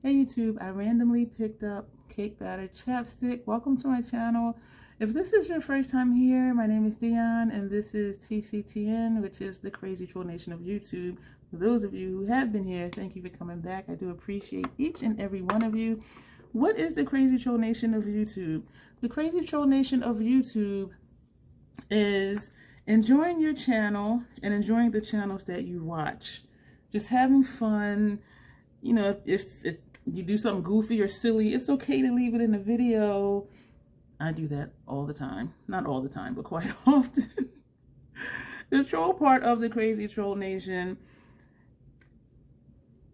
Hey YouTube, I randomly picked up cake batter chapstick. Welcome to my channel. If this is your first time here, my name is Dion and this is TCTN, which is the Crazy Troll Nation of YouTube. For those of you who have been here, thank you for coming back. I do appreciate each and every one of you. What is the Crazy Troll Nation of YouTube? The Crazy Troll Nation of YouTube is enjoying your channel and enjoying the channels that you watch. Just having fun. You know, if you do something goofy or silly, it's okay to leave it in the video. I do that all the time. Not all the time, but quite often. The troll part of the Crazy Troll Nation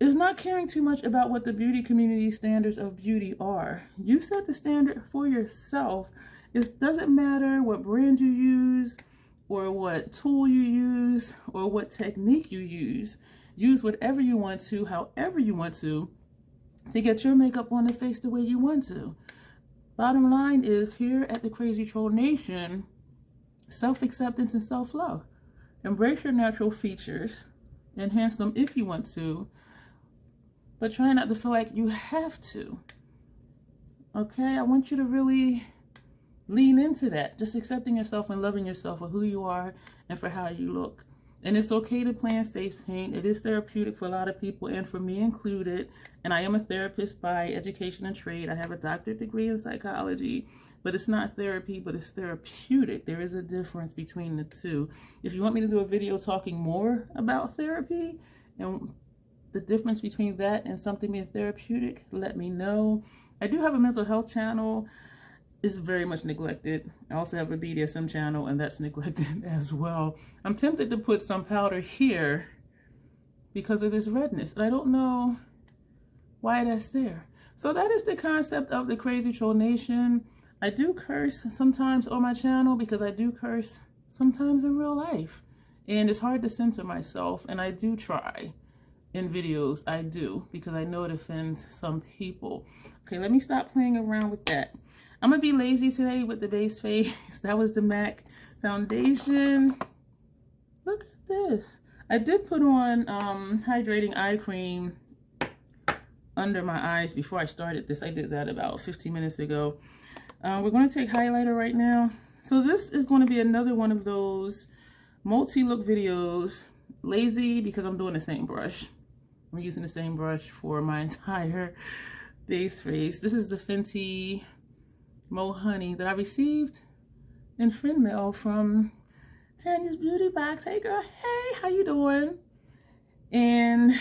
is not caring too much about what the beauty community standards of beauty are. You set the standard for yourself. It doesn't matter what brand you use or what tool you use or what technique you use. Use whatever you want to, however you want to get your makeup on the face the way you want to. Bottom line is, here at the Crazy Troll Nation, self-acceptance and self-love. Embrace your natural features, enhance them if you want to, but try not to feel like you have to. Okay, I want you to really lean into that. Just accepting yourself and loving yourself for who you are and for how you look. And it's okay to play in face paint. It is therapeutic for a lot of people and for me included. And I am a therapist by education and trade. I have a doctorate degree in psychology, but it's not therapy, but it's therapeutic. There is a difference between the two. If you want me to do a video talking more about therapy and the difference between that and something being therapeutic, let me know. I do have a mental health channel. It's very much neglected. I also have a BDSM channel and that's neglected as well. I'm tempted to put some powder here because of this redness. And I don't know why that's there. So that is the concept of the Crazy Troll Nation. I do curse sometimes on my channel because I do curse sometimes in real life. And it's hard to censor myself, and I do try in videos. I do, because I know it offends some people. Okay, let me stop playing around with that. I'm gonna be lazy today with the base face. That was the MAC foundation. Look at this. I did put on hydrating eye cream under my eyes before I started this. I did that about 15 minutes ago. We're gonna take highlighter right now. So this is gonna be another one of those multi-look videos. Lazy because I'm doing the same brush. I'm using the same brush for my entire base face. This is the Fenty Mo Honey that I received in friend mail from Tanya's Beauty Box. Hey girl, hey, how you doing? And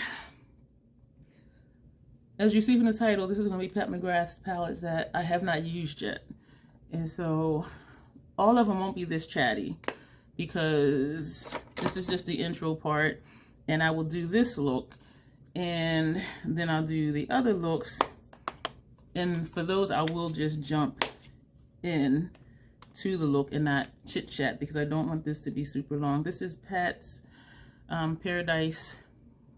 as you see from the title, this is going to be Pat McGrath's palettes that I have not used yet. And so all of them won't be this chatty because this is just the intro part, and I will do this look and then I'll do the other looks, and for those I will just jump in to the look and not chit chat because I don't want this to be super long. This is Pat's Paradise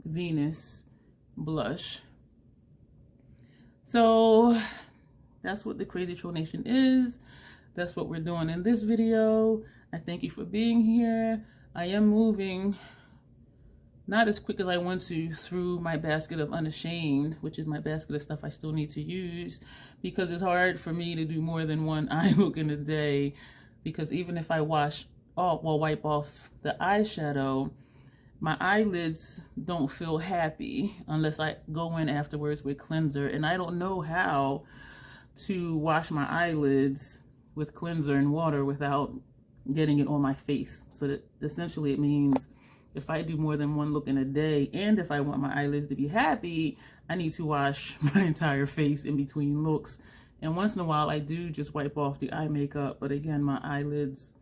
Venus blush. So that's what the Crazy Troll Nation is. That's what we're doing in this video. I thank you for being here. I am moving not as quick as I want to through my basket of Unashamed, which is my basket of stuff I still need to use, because it's hard for me to do more than one eye look in a day, because even if I wipe off the eyeshadow, my eyelids don't feel happy unless I go in afterwards with cleanser, and I don't know how to wash my eyelids with cleanser and water without getting it on my face. So that essentially it means if I do more than one look in a day, and if I want my eyelids to be happy, I need to wash my entire face in between looks. And once in a while, I do just wipe off the eye makeup. But again, my eyelids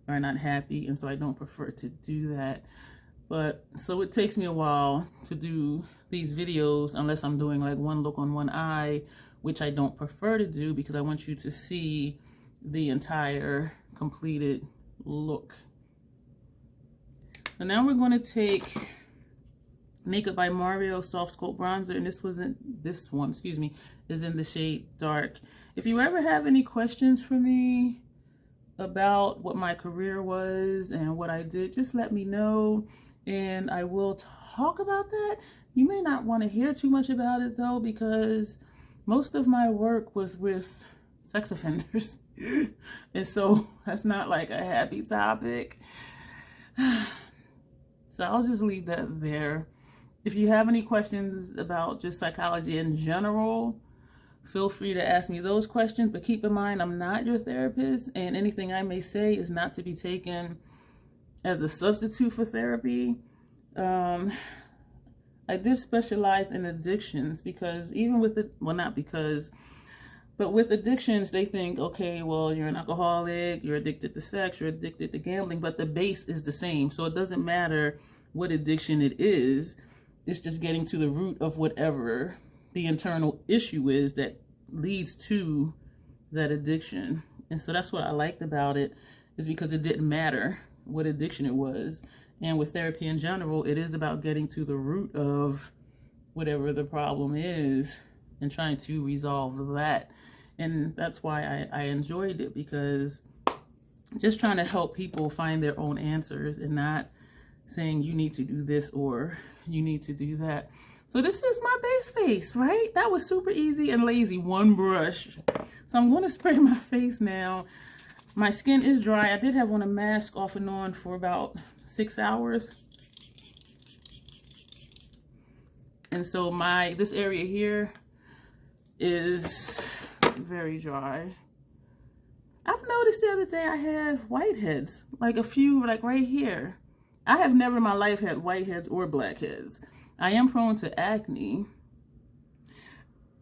are not happy, and so I don't prefer to do that. But so it takes me a while to do these videos unless I'm doing like one look on one eye, which I don't prefer to do because I want you to see the entire completed look. So now we're going to take Makeup by Mario Soft Sculpt Bronzer, and this one is in the shade Dark. If you ever have any questions for me about what my career was and what I did, just let me know and I will talk about that. You may not want to hear too much about it though, because most of my work was with sex offenders. And so that's not like a happy topic. So I'll just leave that there. If you have any questions about just psychology in general, feel free to ask me those questions. But keep in mind, I'm not your therapist, and anything I may say is not to be taken as a substitute for therapy. I did specialize in addictions because even with it, well, not because, but with addictions, they think, okay, well, you're an alcoholic, you're addicted to sex, you're addicted to gambling, but the base is the same. So it doesn't matter what addiction it is. It's just getting to the root of whatever the internal issue is that leads to that addiction. And so that's what I liked about it, is because it didn't matter what addiction it was. And with therapy in general, it is about getting to the root of whatever the problem is and trying to resolve that. And that's why I enjoyed it, because just trying to help people find their own answers and not saying you need to do this or you need to do that. So this is my base face, right? That was super easy and lazy, one brush. So I'm going to spray my face now. My skin is dry. I did have on a mask off and on for about 6 hours. And so this area here is very dry. I've noticed the other day I have whiteheads, like a few, like right here. I have never in my life had whiteheads or blackheads. I am prone to acne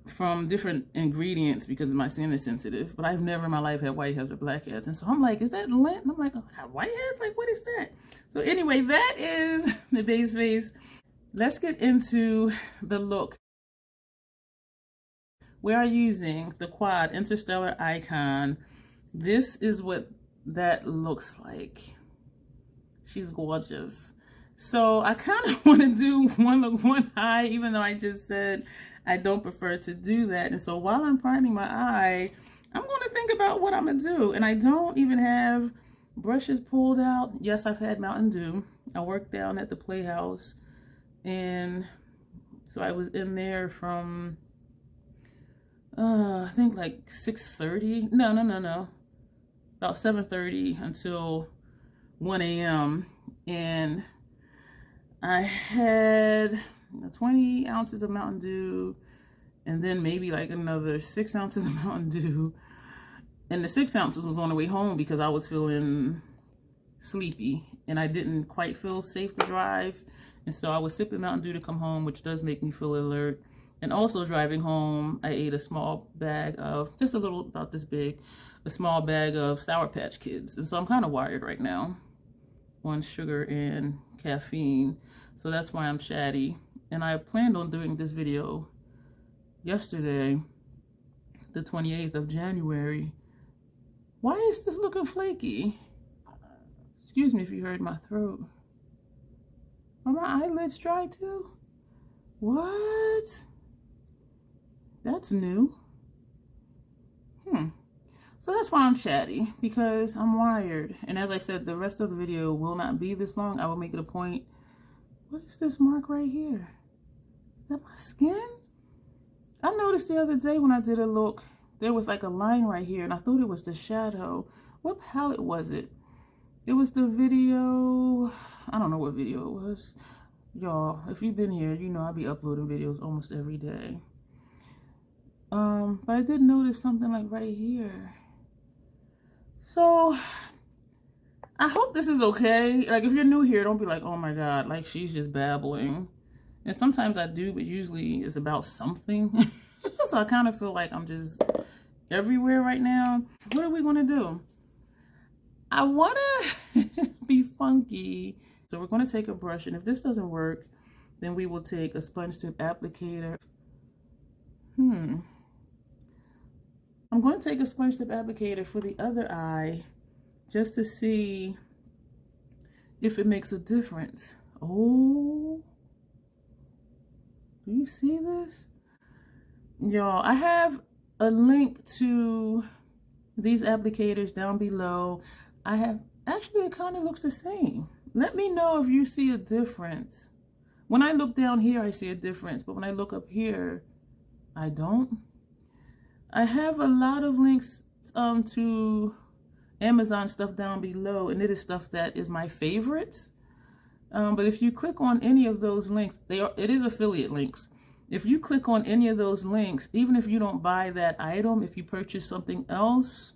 from different ingredients because my skin is sensitive, but I've never in my life had whiteheads or blackheads. And so I'm like, is that lint? And I'm like, oh, I have whiteheads? Like, what is that? So anyway, that is the base face. Let's get into the look. We are using the Quad Interstellar Icon. This is what that looks like. She's gorgeous. So I kind of want to do one look, one eye, even though I just said I don't prefer to do that. And so while I'm priming my eye, I'm going to think about what I'm going to do. And I don't even have brushes pulled out. Yes, I've had Mountain Dew. I worked down at the Playhouse. And so I was in there from, I think like 6:30. No. About 7:30 until 1 a.m. And I had 20 ounces of Mountain Dew, and then maybe like another 6 ounces of Mountain Dew. And the 6 ounces was on the way home because I was feeling sleepy and I didn't quite feel safe to drive. And so I was sipping Mountain Dew to come home, which does make me feel alert. And also driving home, I ate a small bag of, just a little, about this big, a small bag of Sour Patch Kids. And so I'm kind of wired right now on sugar and caffeine. So that's why I'm chatty. And I planned on doing this video yesterday, the 28th of January. Why is this looking flaky? Excuse me if you heard my throat. Are my eyelids dry too? What? That's new. So that's why I'm chatty, because I'm wired. And as I said, the rest of the video will not be this long. I will make it a point. What is this mark right here? Is that my skin? I noticed the other day when I did a look, there was like a line right here, and I thought it was the shadow. What palette was it? It was the video. I don't know what video it was. Y'all, if you've been here, you know I'll be uploading videos almost every day. But I did notice something like right here. So I hope this is okay. Like, if you're new here, don't be like, oh my God, like she's just babbling. And sometimes I do, but usually it's about something. So I kind of feel like I'm just everywhere right now. What are we gonna do? I wanna be funky. So we're gonna take a brush, and if this doesn't work, then we will take a sponge tip applicator. I'm going to take a sponge tip applicator for the other eye just to see if it makes a difference. Oh, do you see this? Y'all, I have a link to these applicators down below. Actually, it kind of looks the same. Let me know if you see a difference When I look down here, I see a difference, but when I look up here, I don't. I have a lot of links to Amazon stuff down below, and it is stuff that is my favorites. But if you click on any of those links, it is affiliate links. If you click on any of those links, even if you don't buy that item, if you purchase something else,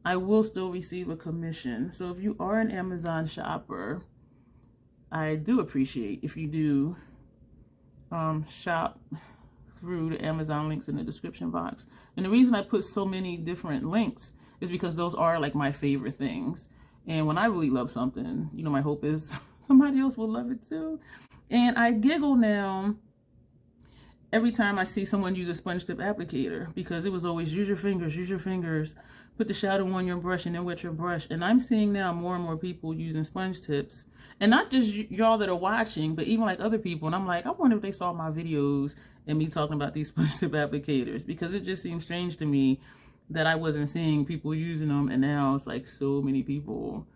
I will still receive a commission. So if you are an Amazon shopper, I do appreciate if you do shop through the Amazon links in the description box. And the reason I put so many different links is because those are like my favorite things. And when I really love something, you know, my hope is somebody else will love it too. And I giggle now every time I see someone use a sponge tip applicator, because it was always use your fingers, put the shadow on your brush and then wet your brush. And I'm seeing now more and more people using sponge tips. And not just y'all that are watching, but even like other people. And I'm like, I wonder if they saw my videos and me talking about these sponge tip applicators, because it just seems strange to me that I wasn't seeing people using them. And now it's like so many people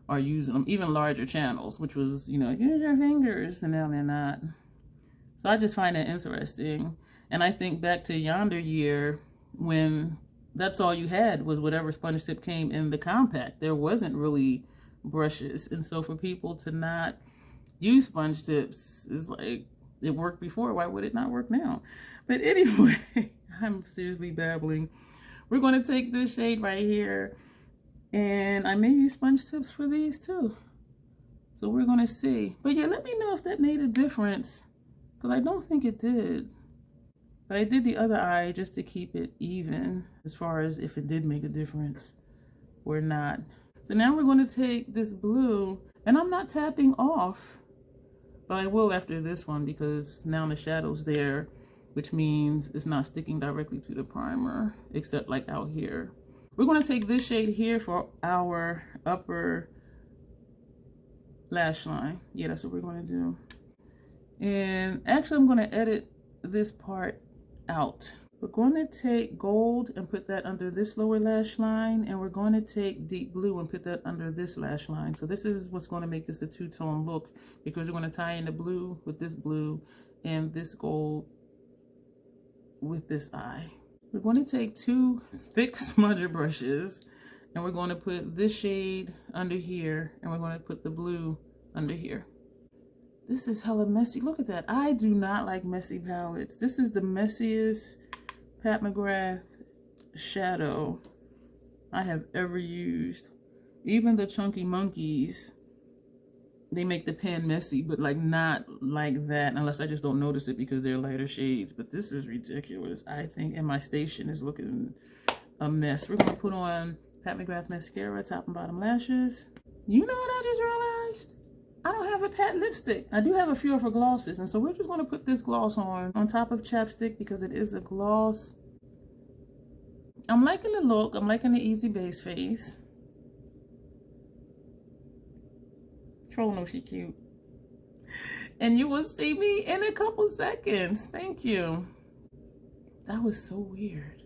are using them, even larger channels, which was, you know, use your fingers, and now they're not. So I just find that interesting. And I think back to yonder year when that's all you had was whatever sponge tip came in the compact. There wasn't really brushes. And so for people to not use sponge tips is like, it worked before, why would it not work now? But anyway, I'm seriously babbling. We're going to take this shade right here, and I may use sponge tips for these too. So we're going to see. But yeah, let me know if that made a difference, because I don't think it did. But I did the other eye just to keep it even as far as if it did make a difference or not. So now we're going to take this blue, and I'm not tapping off, but I will after this one, because now the shadow's there, which means it's not sticking directly to the primer, except like out here. We're going to take this shade here for our upper lash line. Yeah, that's what we're going to do. And actually, I'm going to edit this part out. We're going to take gold and put that under this lower lash line, and we're going to take deep blue and put that under this lash line. So this is what's going to make this a two-tone look, because we're going to tie in the blue with this blue and this gold with this eye. We're going to take two thick smudger brushes, and we're going to put this shade under here, and we're going to put the blue under here. This is hella messy. Look at that. I do not like messy palettes. This is the messiest Pat McGrath shadow I have ever used. Even the Chunky Monkeys, they make the pan messy, but like not like that, unless I just don't notice it because they're lighter shades. But this is ridiculous, I think, and my station is looking a mess. We're gonna put on Pat McGrath mascara, top and bottom lashes. You know what I just realized? I don't have a Pat lipstick. I do have a few of her glosses, and so we're just gonna put this gloss on top of chapstick because it is a gloss. I'm liking the look. I'm liking the easy base face. Troll knows she cute. And you will see me in a couple seconds. Thank you. That was so weird.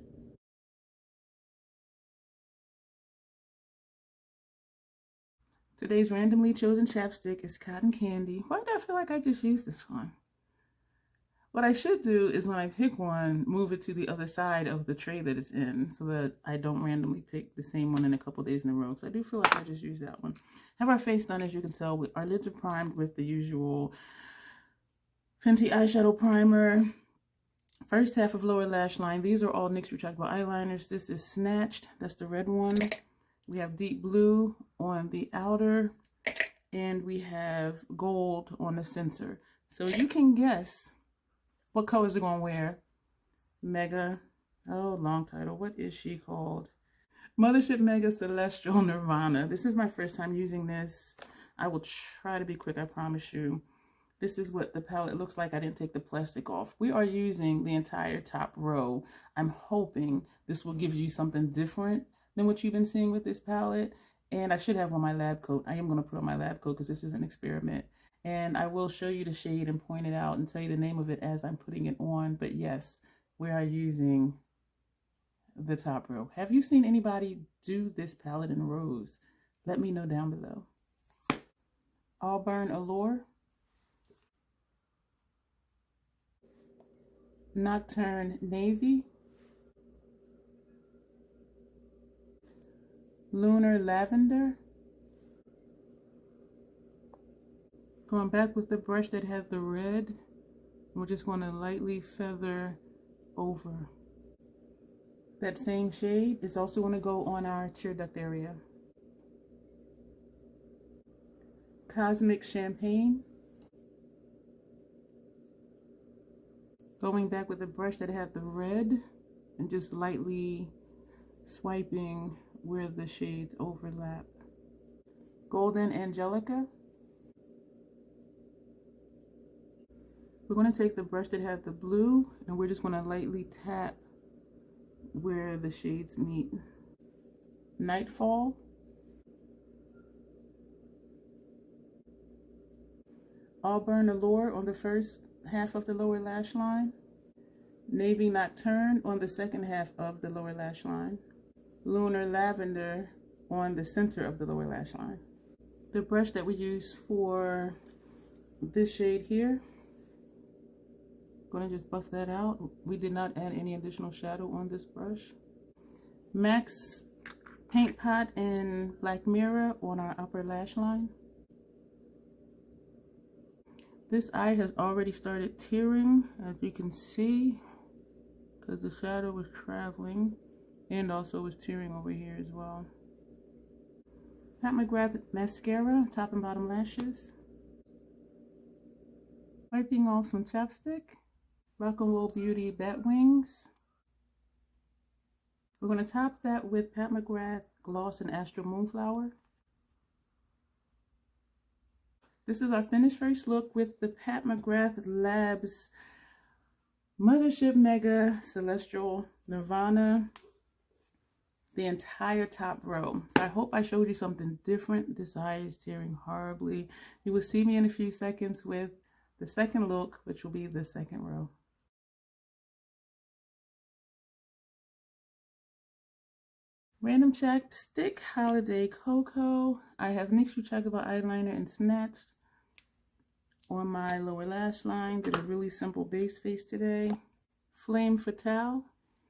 Today's randomly chosen chapstick is Cotton Candy. Why do I feel like I just used this one? What I should do is when I pick one, move it to the other side of the tray that it's in, so that I don't randomly pick the same one in a couple days in a row. Because I do feel like I just used that one. Have our face done, as you can tell. Our lids are primed with the usual Fenty eyeshadow primer. First half of lower lash line. These are all NYX retractable eyeliners. This is Snatched. That's the red one. We have deep blue on the outer, and we have gold on the center. So you can guess what colors are going to wear. Mega, oh, long title. What is she called? Mthrshp Mega Celestial Nirvana. This is my first time using this. I will try to be quick, I promise you. This is what the palette looks like. I didn't take the plastic off. We are using the entire top row. I'm hoping this will give you something different than what you've been seeing with this palette. And I should have on my lab coat. I am going to put on my lab coat because this is an experiment. And I will show you the shade and point it out and tell you the name of it as I'm putting it on. But yes, we are using the top row. Have you seen anybody do this palette in rows? Let me know down below. Auburn Allure. Nocturne Navy, Lunar Lavender. Going back with the brush that had the red, we're just going to lightly feather over. That same shade is also going to go on our tear duct area. Cosmic Champagne. Going back with the brush that had the red and just lightly swiping where the shades overlap. Golden Angelica. We're going to take the brush that had the blue and we're just going to lightly tap where the shades meet. Nightfall. Auburn Allure on the first half of the lower lash line. Navy Nocturne on the second half of the lower lash line. Lunar Lavender on the center of the lower lash line. The brush that we use for this shade here, going to just buff that out. We did not add any additional shadow on this brush. MAC's Paint Pot in Black Mirror on our upper lash line. This eye has already started tearing, as you can see, because the shadow was traveling and also was tearing over here as well. Pat McGrath Mascara, top and bottom lashes. Wiping off some chapstick. Quigley Blvd Bat Wings. We're going to top that with Pat McGrath Gloss and Astral Moonflower. This is our finished first look with the Pat McGrath Labs Mthrshp Mega Celestial Nirvana, the entire top row. So I hope I showed you something different. This eye is tearing horribly. You will see me in a few seconds with the second look, which will be the second row. Random Chapstick Holiday Cocoa. I have Mthrshp eyeliner and Snatched on my lower lash line. Did a really simple base face today. Flame Fatale.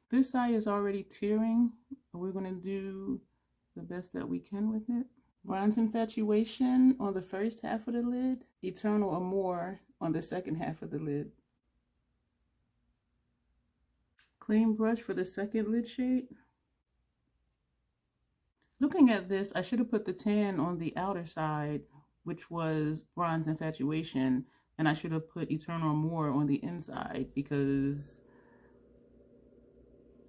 This eye is already tearing. We're going to do the best that we can with it. Bronze Infatuation on the first half of the lid. Eternal Amour on the second half of the lid. Clean brush for the second lid shade. Looking at this, I should have put the tan on the outer side, which was Bronze Infatuation, and I should have put Eternal Amour on the inside because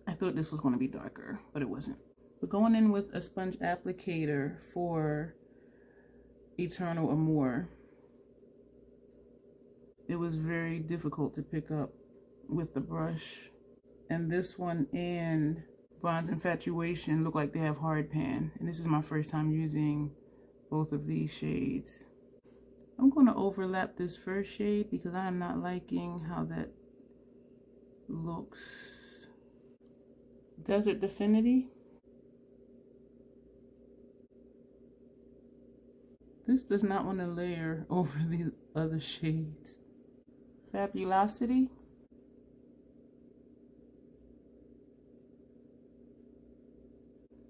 I thought this was going to be darker, but it wasn't. We're going in with a sponge applicator for Eternal Amour. It was very difficult to pick up with the brush, and this one and Bronze Infatuation look like they have hard pan, and this is my first time using both of these shades. I'm going to overlap this first shade because I am not liking how that looks. Desert Definity. This does not want to layer over the other shades. Fabulosity.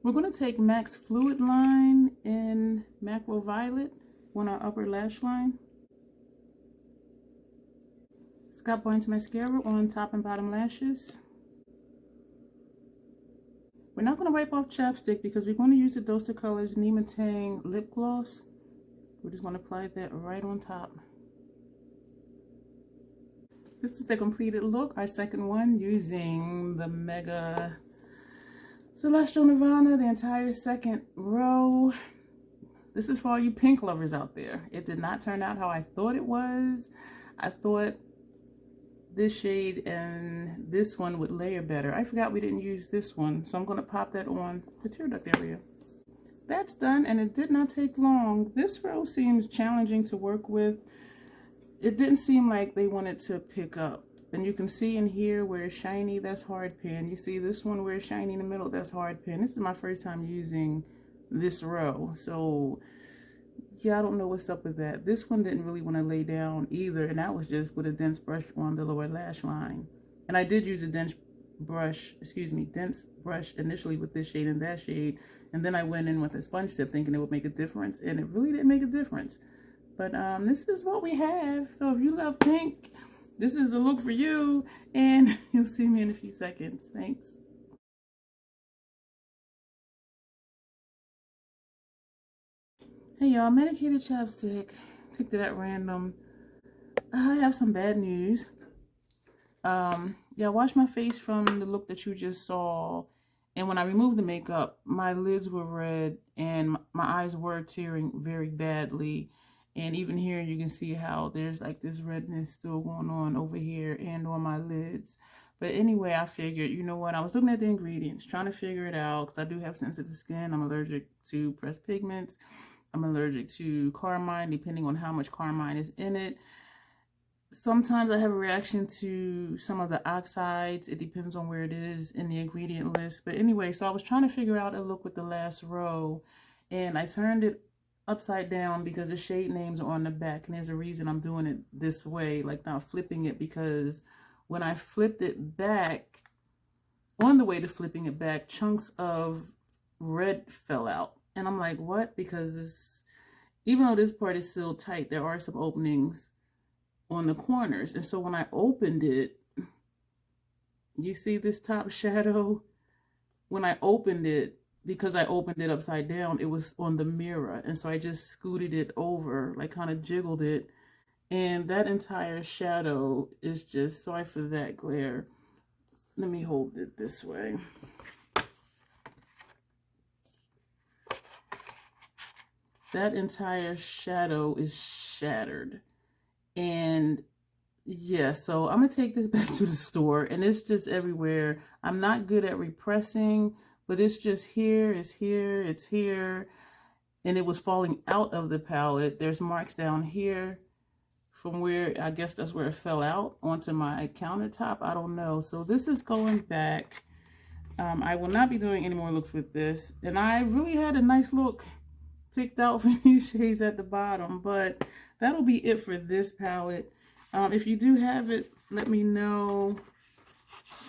We're going to take MAC's Fluid Line in Macro Violet on our upper lash line. Scott Barnes Mascara on top and bottom lashes. We're not going to wipe off chapstick because we're going to use the Dose of Colors Nima Tang Lip Gloss. We're just going to apply that right on top. This is the completed look, our second one, using the Mega Celestial Nirvana, the entire second row. This is for all you pink lovers out there. It did not turn out how I thought it was. I thought this shade and this one would layer better. I forgot we didn't use this one, so I'm going to pop that on the tear duct area. That's done, and it did not take long. This row seems challenging to work with. It didn't seem like they wanted to pick up. And you can see in here where it's shiny, that's hard pan. You see this one where it's shiny in the middle, that's hard pan. This is my first time using this row, so yeah, I don't know what's up with that. This one didn't really want to lay down either, and that was just with a dense brush on the lower lash line. And I did use a dense brush initially with this shade and that shade. And then I went in with a sponge tip thinking it would make a difference. And it really didn't make a difference. But this is what we have. So if you love pink, this is the look for you. And you'll see me in a few seconds. Thanks. Hey y'all, medicated chapstick. Picked it at random. I have some bad news. Yeah, I washed my face from the look that you just saw, and when I removed the makeup, my lids were red and my eyes were tearing very badly. And even here you can see how there's like this redness still going on over here and on my lids. But anyway, I figured, you know what, I was looking at the ingredients, trying to figure it out, because I do have sensitive skin. I'm allergic to pressed pigments. I'm allergic to carmine, depending on how much carmine is in it. Sometimes I have a reaction to some of the oxides. It depends on where it is in the ingredient list. But anyway, so I was trying to figure out a look with the last row, and I turned it upside down because the shade names are on the back, and there's a reason I'm doing it this way, like not flipping it, because when I flipped it back, on the way to flipping it back, chunks of red fell out. And I'm like, what? Because this, even though this part is still tight, there are some openings on the corners. And so when I opened it, you see this top shadow? When I opened it, because I opened it upside down, it was on the mirror. And so I just scooted it over, like kind of jiggled it. And that entire shadow is just, sorry for that glare. Let me hold it this way. That entire shadow is shattered. And yeah, so I'm gonna take this back to the store, and it's just everywhere. I'm not good at repressing, but it's just here, it's here, it's here. And it was falling out of the palette. There's marks down here from where, I guess that's where it fell out onto my countertop. I don't know. So this is going back. I will not be doing any more looks with this. And I really had a nice look picked out for these shades at the bottom, but that'll be it for this palette. If you do have it, let me know,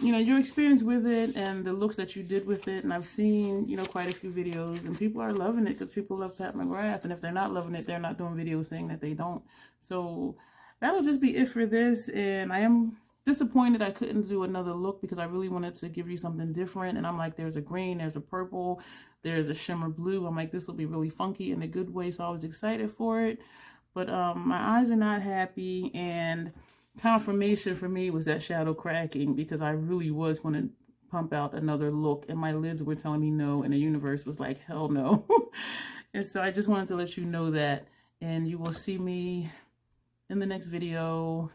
you know, your experience with it and the looks that you did with it. And I've seen, you know, quite a few videos, and people are loving it because people love Pat McGrath. And if they're not loving it, they're not doing videos saying that they don't. So that'll just be it for this. And I am disappointed I couldn't do another look because I really wanted to give you something different. And I'm like, there's a green, there's a purple, there's a shimmer blue. I'm like, this will be really funky in a good way. So I was excited for it. But my eyes are not happy, and confirmation for me was that shadow cracking, because I really was going to pump out another look, and my lids were telling me no, and the universe was like, hell no. And so I just wanted to let you know that, and you will see me in the next video.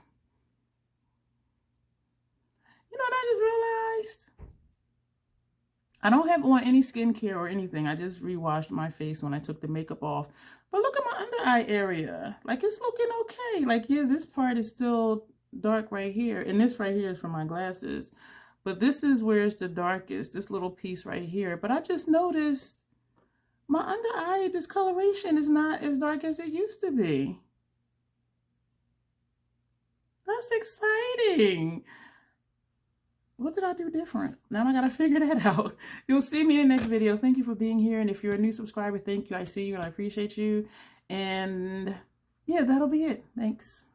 You know what I just realized? I don't have on any skincare or anything. I just re-washed my face when I took the makeup off. But look at my under eye area. Like, it's looking okay. Like, yeah, this part is still dark right here. And this right here is from my glasses. But this is where it's the darkest, this little piece right here. But I just noticed my under eye discoloration is not as dark as it used to be. That's exciting. What did I do different? Now I gotta figure that out. You'll see me in the next video. Thank you for being here. And if you're a new subscriber, thank you. I see you and I appreciate you. And yeah, that'll be it. Thanks.